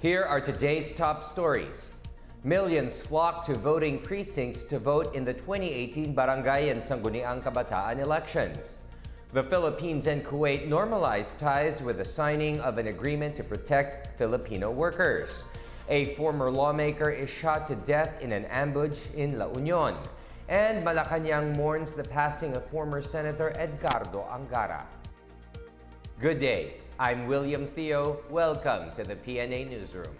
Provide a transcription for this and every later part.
Here are today's top stories. Millions flocked to voting precincts to vote in the 2018 Barangay and Sangguniang Kabataan elections. The Philippines and Kuwait normalized ties with the signing of an agreement to protect Filipino workers. A former lawmaker is shot to death in an ambush in La Union. And Malacanang mourns the passing of former Senator Edgardo Angara. Good day. I'm William Theo. Welcome to the PNA Newsroom.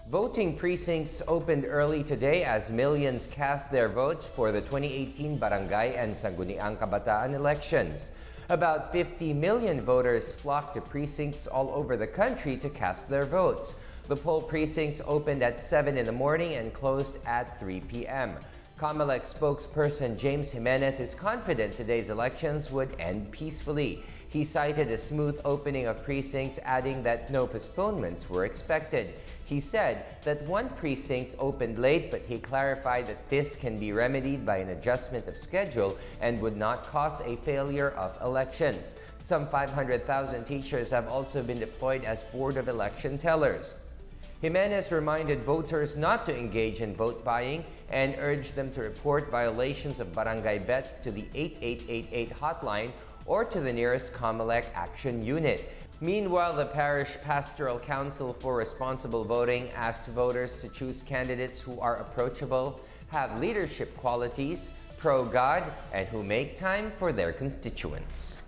Voting precincts opened early today as millions cast their votes for the 2018 Barangay and Sangguniang Kabataan elections. About 50 million voters flocked to precincts all over the country to cast their votes. The poll precincts opened at 7 in the morning and closed at 3 p.m. COMELEC spokesperson James Jimenez is confident today's elections would end peacefully. He cited a smooth opening of precincts, adding that no postponements were expected. He said that one precinct opened late, but he clarified that this can be remedied by an adjustment of schedule and would not cause a failure of elections. Some 500,000 teachers have also been deployed as Board of Election tellers. Jimenez reminded voters not to engage in vote buying and urged them to report violations of barangay bets to the 8888 hotline or to the nearest COMELEC action unit. Meanwhile, the Parish Pastoral Council for Responsible Voting asked voters to choose candidates who are approachable, have leadership qualities, pro-God, and who make time for their constituents.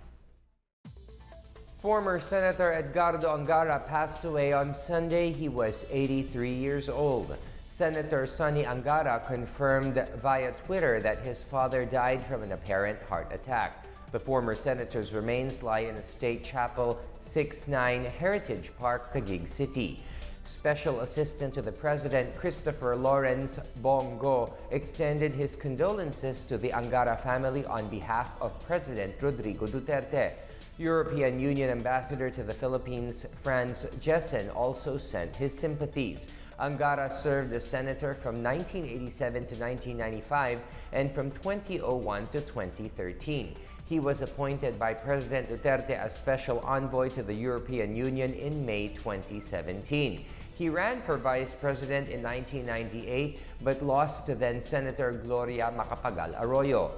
Former Senator Edgardo Angara passed away on Sunday. He was 83 years old. Senator Sonny Angara confirmed via Twitter that his father died from an apparent heart attack. The former senator's remains lie in a state chapel, 69 Heritage Park, Taguig City. Special Assistant to the President, Christopher Lawrence Bongo, extended his condolences to the Angara family on behalf of President Rodrigo Duterte. European Union Ambassador to the Philippines, Franz Jessen, also sent his sympathies. Angara served as senator from 1987 to 1995 and from 2001 to 2013. He was appointed by President Duterte as Special Envoy to the European Union in May 2017. He ran for Vice President in 1998 but lost to then-Senator Gloria Macapagal Arroyo.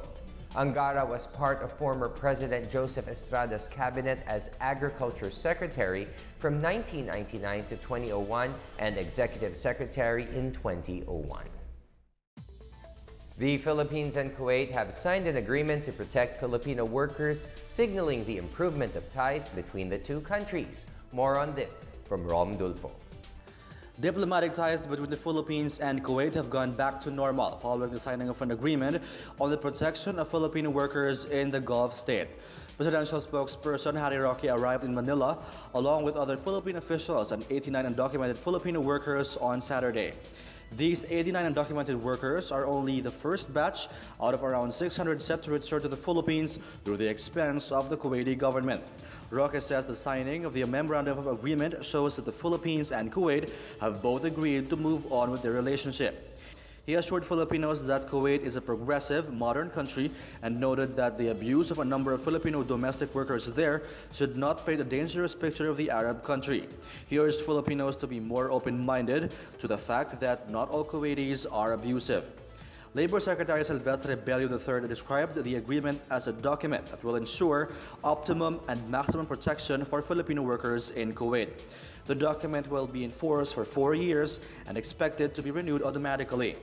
Angara was part of former President Joseph Estrada's cabinet as Agriculture Secretary from 1999 to 2001 and Executive Secretary in 2001. The Philippines and Kuwait have signed an agreement to protect Filipino workers, signaling the improvement of ties between the two countries. More on this from Rom Dulfo. Diplomatic ties between the Philippines and Kuwait have gone back to normal following the signing of an agreement on the protection of Filipino workers in the Gulf state. Presidential spokesperson Harry Roque arrived in Manila along with other Philippine officials and 89 undocumented Filipino workers on Saturday. These 89 undocumented workers are only the first batch out of around 600 set to return to the Philippines through the expense of the Kuwaiti government. Roque says the signing of the Memorandum of Agreement shows that the Philippines and Kuwait have both agreed to move on with their relationship. He assured Filipinos that Kuwait is a progressive, modern country and noted that the abuse of a number of Filipino domestic workers there should not paint a dangerous picture of the Arab country. He urged Filipinos to be more open-minded to the fact that not all Kuwaitis are abusive. Labor Secretary Silvestre Bello III described the agreement as a document that will ensure optimum and maximum protection for Filipino workers in Kuwait. The document will be in force for 4 years and expected to be renewed automatically.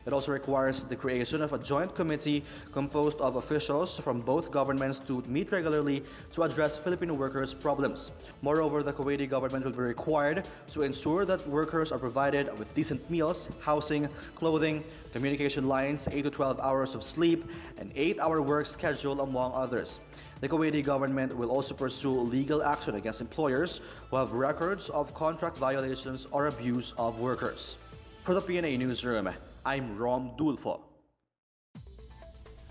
It also requires the creation of a joint committee composed of officials from both governments to meet regularly to address Filipino workers' problems. Moreover, the Kuwaiti government will be required to ensure that workers are provided with decent meals, housing, clothing, communication lines, 8 to 12 hours of sleep, and 8-hour work schedule, among others. The Kuwaiti government will also pursue legal action against employers who have records of contract violations or abuse of workers. For the PNA Newsroom, I'm Rom Dulfo.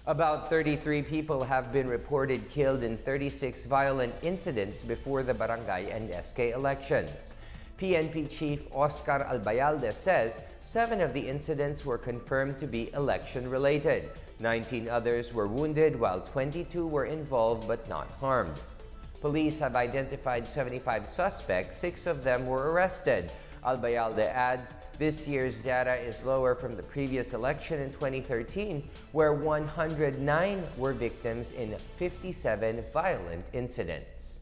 About 33 people have been reported killed in 36 violent incidents before the barangay and SK elections. PNP Chief Oscar Albayalde says 7 of the incidents were confirmed to be election-related. 19 others were wounded while 22 were involved but not harmed. Police have identified 75 suspects, 6 of them were arrested. Albayalde adds, this year's data is lower from the previous election in 2013, where 109 were victims in 57 violent incidents.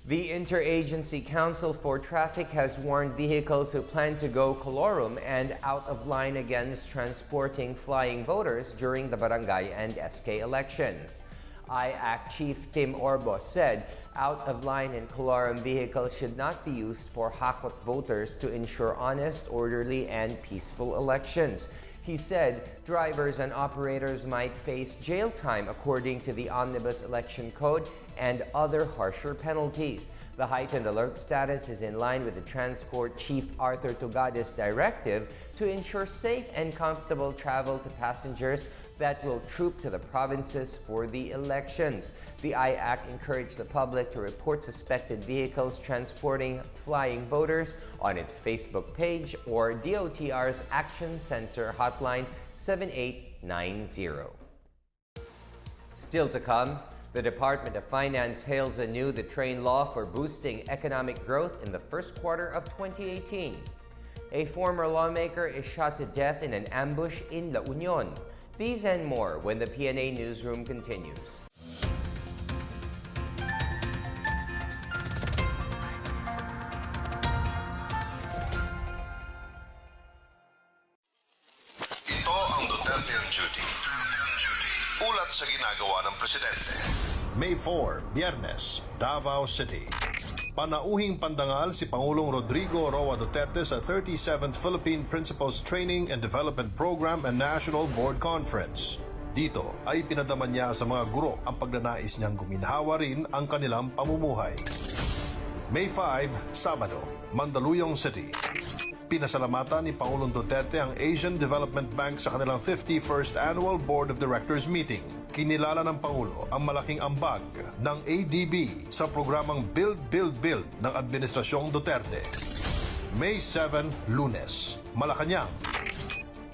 The Interagency Council for Traffic has warned vehicles who plan to go colorum and out of line against transporting flying voters during the barangay and SK elections. IAC Chief Tim Orbos said out-of-line and colorum vehicles should not be used for hakot voters to ensure honest, orderly, and peaceful elections. He said drivers and operators might face jail time according to the Omnibus Election Code and other harsher penalties. The heightened alert status is in line with the Transport Chief Arthur Tugada's directive to ensure safe and comfortable travel to passengers that will troop to the provinces for the elections. The IAC encouraged the public to report suspected vehicles transporting flying voters on its Facebook page or DOTR's Action Center hotline 7890. Still to come, the Department of Finance hails anew the train law for boosting economic growth in the first quarter of 2018. A former lawmaker is shot to death in an ambush in La Union. These and more when the PNA Newsroom continues. Ito ang Duterte on Duty. Ulat sa ginagawa ng Presidente. May 4, Biyernes, Davao City. Panauhing pandangal si Pangulong Rodrigo Roa Duterte sa 37th Philippine Principals Training and Development Program and National Board Conference. Dito ay pinadaman niya sa mga guro ang pagnanais niyang guminhawa rin ang kanilang pamumuhay. May 5, Sabado, Mandaluyong City. Pinasalamatan ni Pangulong Duterte ang Asian Development Bank sa kanilang 51st Annual Board of Directors meeting. Kinilala ng Pangulo ang malaking ambag ng ADB sa programang Build, Build, Build ng Administrasyong Duterte. May 7, Lunes, Malacanang.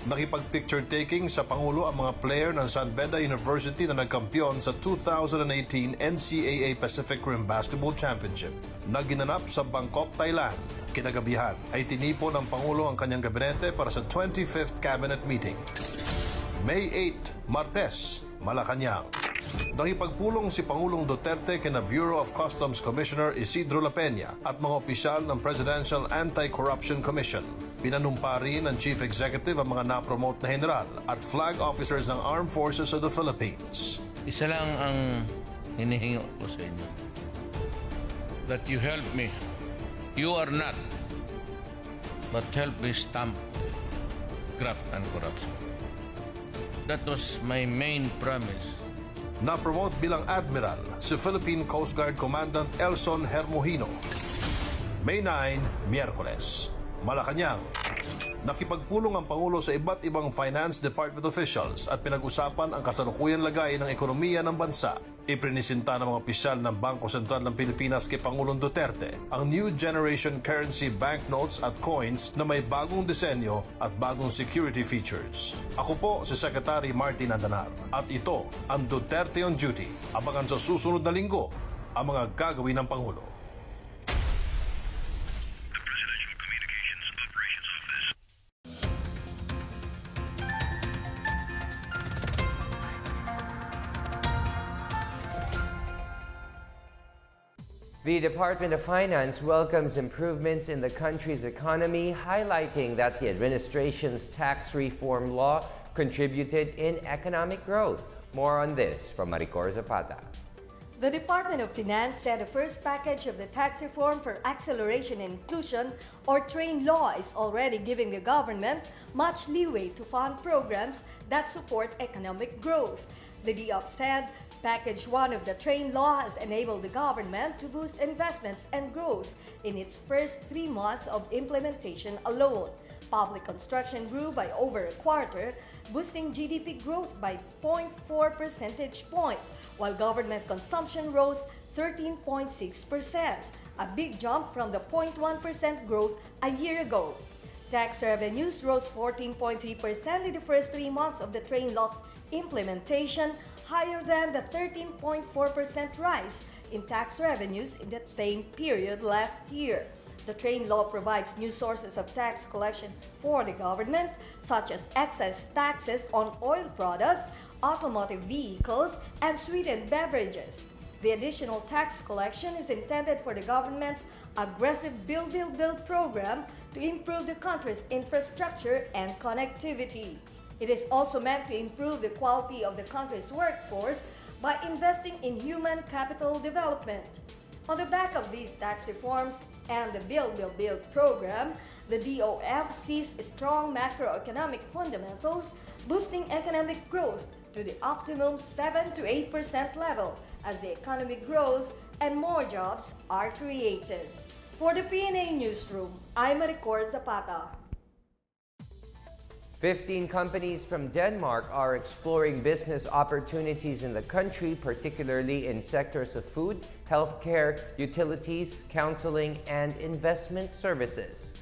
Nakipag-picture taking sa Pangulo ang mga player ng San Beda University na nagkampiyon sa 2018 NCAA Pacific Rim Basketball Championship na ginanap sa Bangkok, Thailand. Kinagabihan ay tinipon ng Pangulo ang kanyang gabinete para sa 25th Cabinet Meeting. May 8, Martes, Malacanang. Nakipagpulong si Pangulong Duterte kina Bureau of Customs Commissioner Isidro La Peña at mga opisyal ng Presidential Anti-Corruption Commission. Pinanumpa rin ng Chief Executive ang mga napromote na general at flag officers ng Armed Forces of the Philippines. Isa lang ang hinihingi ko sa inyo. That you help me. You are not. But help me stamp graft and corruption. That was my main promise. Na-promote bilang Admiral si Philippine Coast Guard Commandant Elson Hermohino. May 9, Miyerkules, Malacanang. Nakipagpulong ang Pangulo sa iba't ibang Finance Department officials at pinag-usapan ang kasalukuyan lagay ng ekonomiya ng bansa. Iprinisinta ng mga opisyal ng Bangko Sentral ng Pilipinas kay Pangulong Duterte ang New Generation Currency Banknotes at Coins na may bagong disenyo at bagong security features. Ako po si Secretary Martin Andanar at ito ang Duterte on Duty. Abangan sa susunod na linggo ang mga gagawin ng Pangulo. The Department of Finance welcomes improvements in the country's economy, highlighting that the administration's tax reform law contributed in economic growth. More on this from Maricor Zapata. The Department of Finance said the first package of the tax reform for acceleration and inclusion, or TRAIN law, is already giving the government much leeway to fund programs that support economic growth. The DOF said Package 1 of the TRAIN law has enabled the government to boost investments and growth in its first 3 months of implementation alone. Public construction grew by over a quarter, boosting GDP growth by 0.4 percentage point, while government consumption rose 13.6%, a big jump from the 0.1% growth a year ago. Tax revenues rose 14.3% in the first 3 months of the train law's implementation, higher than the 13.4% rise in tax revenues in that same period last year. The train law provides new sources of tax collection for the government, such as excess taxes on oil products, automotive vehicles, and sweetened beverages. The additional tax collection is intended for the government's aggressive Build program to improve the country's infrastructure and connectivity. It is also meant to improve the quality of the country's workforce by investing in human capital development. On the back of these tax reforms and the Build program, the DOF sees strong macroeconomic fundamentals, boosting economic growth to the optimum 7 to 8% level as the economy grows and more jobs are created. For the PNA Newsroom, I'm Maricor Zapata. 15 companies from Denmark are exploring business opportunities in the country, particularly in sectors of food, healthcare, utilities, counseling, and investment services.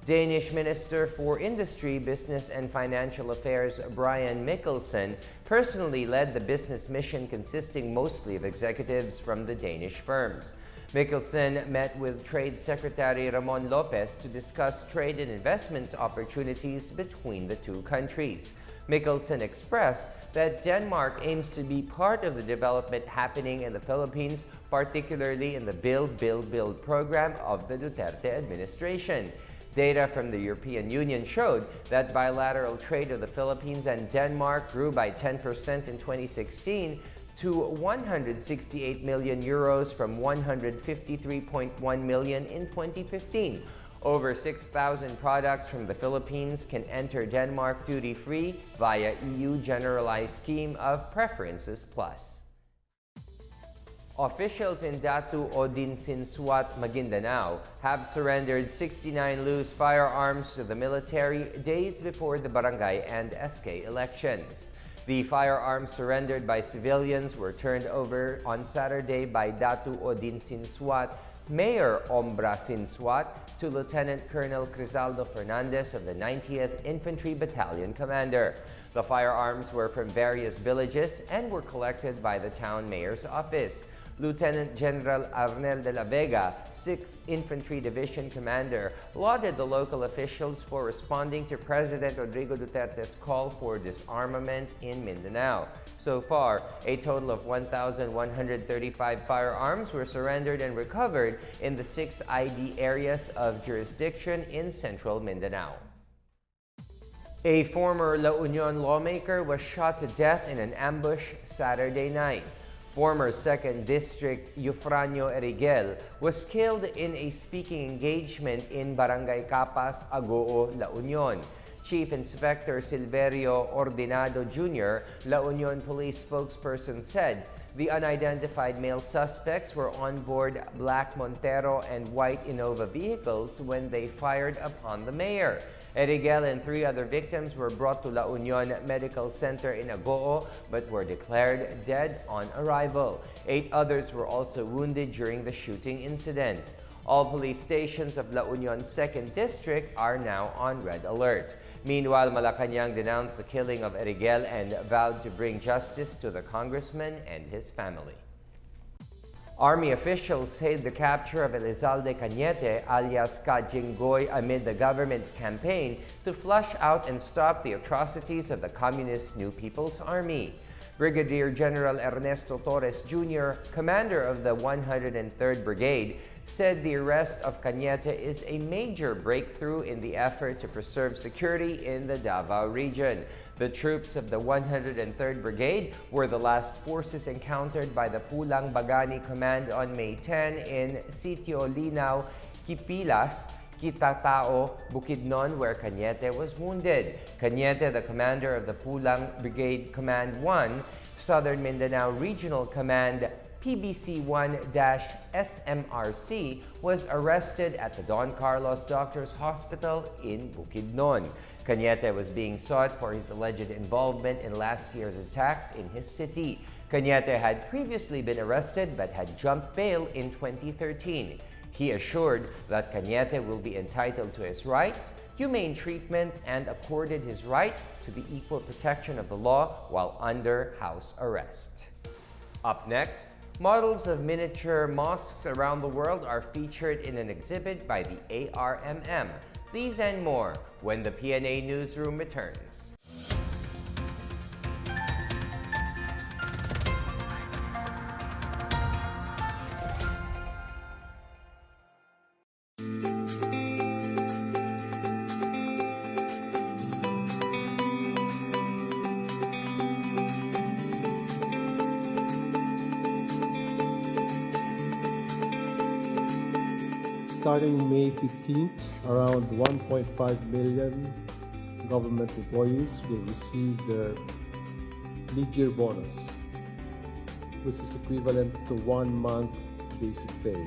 Danish Minister for Industry, Business and Financial Affairs Brian Mikkelsen personally led the business mission consisting mostly of executives from the Danish firms. Mikkelsen met with Trade Secretary Ramon Lopez to discuss trade and investments opportunities between the two countries. Mikkelsen expressed that Denmark aims to be part of the development happening in the Philippines, particularly in the Build program of the Duterte administration. Data from the European Union showed that bilateral trade of the Philippines and Denmark grew by 10% in 2016 to 168 million euros from 153.1 million in 2015. Over 6,000 products from the Philippines can enter Denmark duty-free via EU Generalized Scheme of Preferences Plus. Officials in Datu Odinsinswat, Maguindanao have surrendered 69 loose firearms to the military days before the barangay and SK elections. The firearms surrendered by civilians were turned over on Saturday by Datu Odinsinswat Mayor Ombra Sinswat to Lieutenant Colonel Crisaldo Fernandez of the 90th Infantry Battalion Commander. The firearms were from various villages and were collected by the town mayor's office. Lieutenant General Arnel de la Vega, 6th Infantry Division Commander, lauded the local officials for responding to President Rodrigo Duterte's call for disarmament in Mindanao. So far, a total of 1,135 firearms were surrendered and recovered in the 6 ID areas of jurisdiction in central Mindanao. A former La Union lawmaker was shot to death in an ambush Saturday night. Former 2nd District Eufranio Erigel was killed in a speaking engagement in Barangay Capas, Agoo, La Union. Chief Inspector Silverio Ordinado Jr., La Union Police spokesperson, said the unidentified male suspects were on board black Montero and white Innova vehicles when they fired upon the mayor. Erigel and 3 other victims were brought to La Union Medical Center in Agoo but were declared dead on arrival. 8 others were also wounded during the shooting incident. All police stations of La Union's 2nd District are now on red alert. Meanwhile, Malacanang denounced the killing of Erigel and vowed to bring justice to the congressman and his family. Army officials hailed the capture of Elizalde Cañete alias Ka Jinggoy amid the government's campaign to flush out and stop the atrocities of the Communist New People's Army. Brigadier General Ernesto Torres Jr., commander of the 103rd Brigade, said the arrest of Cañete is a major breakthrough in the effort to preserve security in the Davao region. The troops of the 103rd Brigade were the last forces encountered by the Pulang Bagani Command on May 10 in Sitio Linao, Kipilas, Kitatao, Bukidnon, where Cañete was wounded. Cañete, the commander of the Pulang Brigade Command 1, Southern Mindanao Regional Command PBC-1-SMRC, was arrested at the Don Carlos Doctors Hospital in Bukidnon. Cañete was being sought for his alleged involvement in last year's attacks in his city. Cañete had previously been arrested but had jumped bail in 2013. He assured that Cañete will be entitled to his rights, humane treatment, and accorded his right to the equal protection of the law while under house arrest. Up next, models of miniature mosques around the world are featured in an exhibit by the ARMM. These and more when the PNA Newsroom returns. Starting May 15th, around 1.5 million government employees will receive their mid-year bonus, which is equivalent to 1 month basic pay.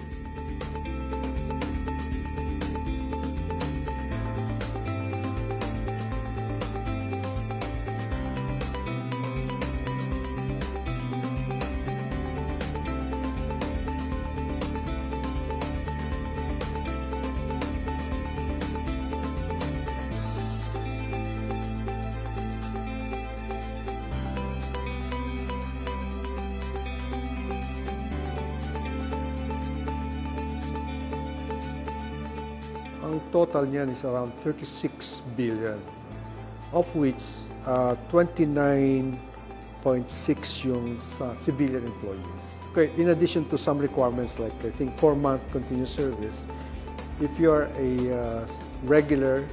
Ang total niyan is around 36 billion, of which 29.6 yung sa civilian employees. Okay, in addition to some requirements like I think 4-month continuous service, if you are a regular,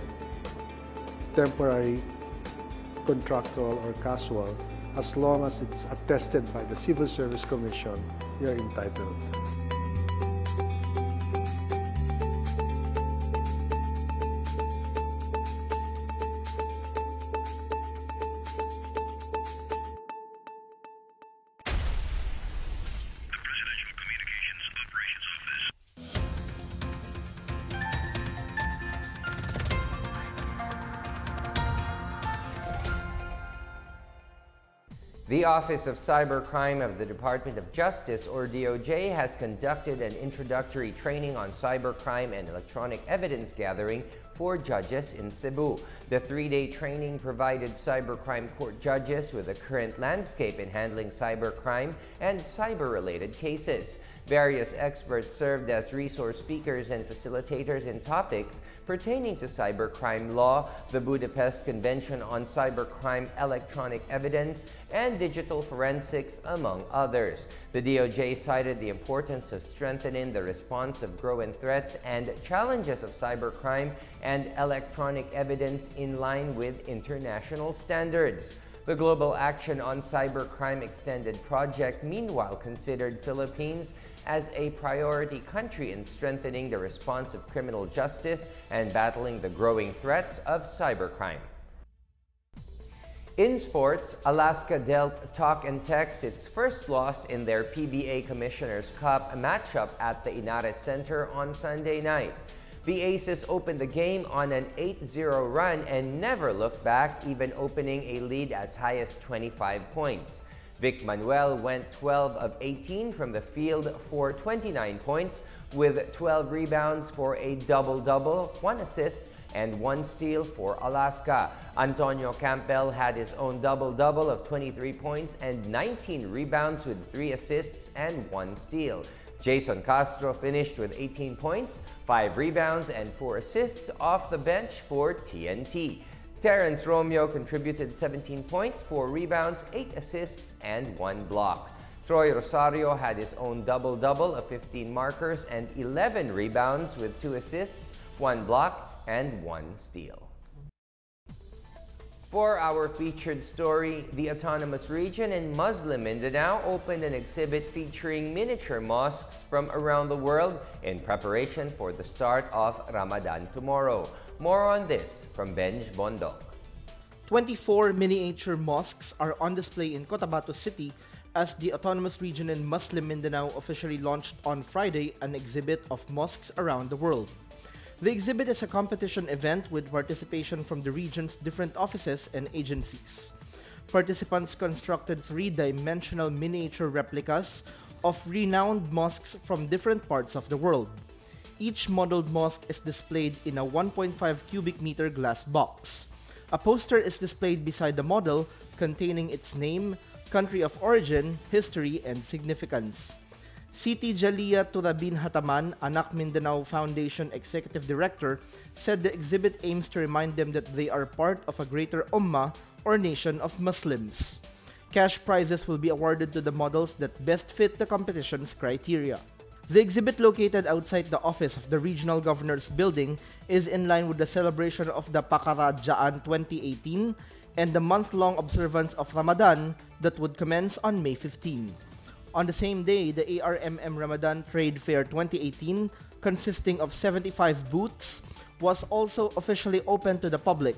temporary, contractual, or casual, as long as it's attested by the Civil Service Commission, you're entitled. The Office of Cybercrime of the Department of Justice, or DOJ, has conducted an introductory training on cybercrime and electronic evidence gathering for judges in Cebu. The 3-day training provided cybercrime court judges with a current landscape in handling cybercrime and cyber-related cases. Various experts served as resource speakers and facilitators in topics pertaining to cybercrime law, the Budapest Convention on Cybercrime Electronic Evidence, and digital forensics, among others. The DOJ cited the importance of strengthening the response of growing threats and challenges of cybercrime and electronic evidence in line with international standards. The Global Action on Cybercrime Extended Project, meanwhile, considered Philippines as a priority country in strengthening the response of criminal justice and battling the growing threats of cybercrime. In sports, Alaska dealt Talk and Text its first loss in their PBA Commissioner's Cup matchup at the Inares Center on Sunday night. The Aces opened the game on an 8-0 run and never looked back, even opening a lead as high as 25 points. Vic Manuel went 12 of 18 from the field for 29 points, with 12 rebounds for a double-double, 1 assist, and 1 steal for Alaska. Antonio Campbell had his own double-double of 23 points and 19 rebounds with 3 assists and 1 steal. Jason Castro finished with 18 points, 5 rebounds, and 4 assists off the bench for TNT. Terrence Romeo contributed 17 points, 4 rebounds, 8 assists, and 1 block. Troy Rosario had his own double-double of 15 markers and 11 rebounds with 2 assists, 1 block, and 1 steal. For our featured story, the Autonomous Region in Muslim Mindanao opened an exhibit featuring miniature mosques from around the world in preparation for the start of Ramadan tomorrow. More on this from Benj Bondok. 24 miniature mosques are on display in Cotabato City as the Autonomous Region in Muslim Mindanao officially launched on Friday an exhibit of mosques around the world. The exhibit is a competition event with participation from the region's different offices and agencies. Participants constructed 3-dimensional miniature replicas of renowned mosques from different parts of the world. Each modeled mosque is displayed in a 1.5 cubic meter glass box. A poster is displayed beside the model containing its name, country of origin, history, and significance. Siti Jalia Turabin Hataman, Anak Mindanao Foundation Executive Director, said the exhibit aims to remind them that they are part of a greater ummah or nation of Muslims. Cash prizes will be awarded to the models that best fit the competition's criteria. The exhibit, located outside the office of the Regional Governor's Building, is in line with the celebration of the Pakarajaan 2018 and the month-long observance of Ramadan that would commence on May 15. On the same day, the ARMM Ramadan Trade Fair 2018, consisting of 75 booths, was also officially open to the public.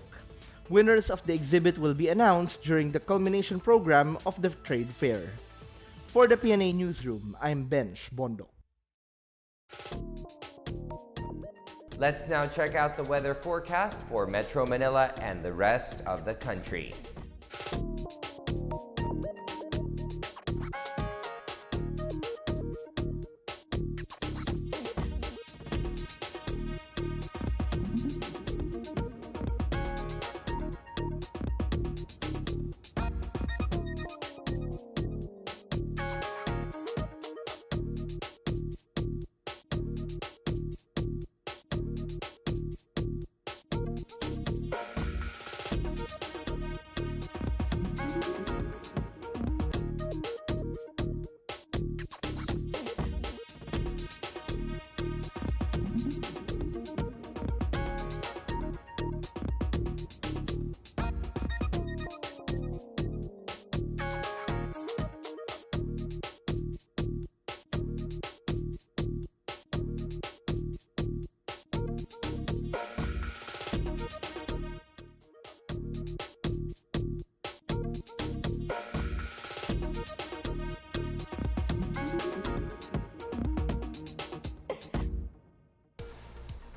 Winners of the exhibit will be announced during the culmination program of the trade fair. For the PNA Newsroom, I'm Benj Bondo. Let's now check out the weather forecast for Metro Manila and the rest of the country.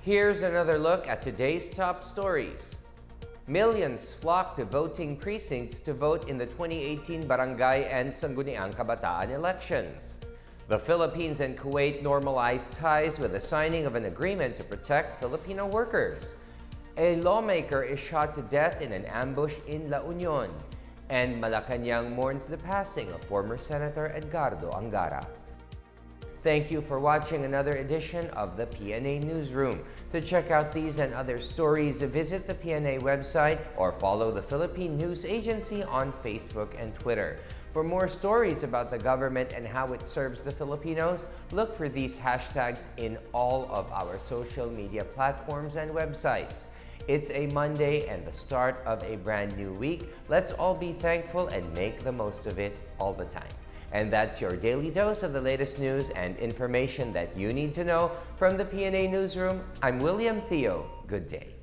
Here's another look at today's top stories. Millions flocked to voting precincts to vote in the 2018 Barangay and Sangguniang Kabataan elections. The Philippines and Kuwait normalized ties with the signing of an agreement to protect Filipino workers. A lawmaker is shot to death in an ambush in La Union. And Malacanang mourns the passing of former Senator Edgardo Angara. Thank you for watching another edition of the PNA Newsroom. To check out these and other stories, visit the PNA website or follow the Philippine News Agency on Facebook and Twitter. For more stories about the government and how it serves the Filipinos, look for these hashtags in all of our social media platforms and websites. It's a Monday and the start of a brand new week. Let's all be thankful and make the most of it all the time. And that's your daily dose of the latest news and information that you need to know from the PNA Newsroom. I'm William Theo. Good day.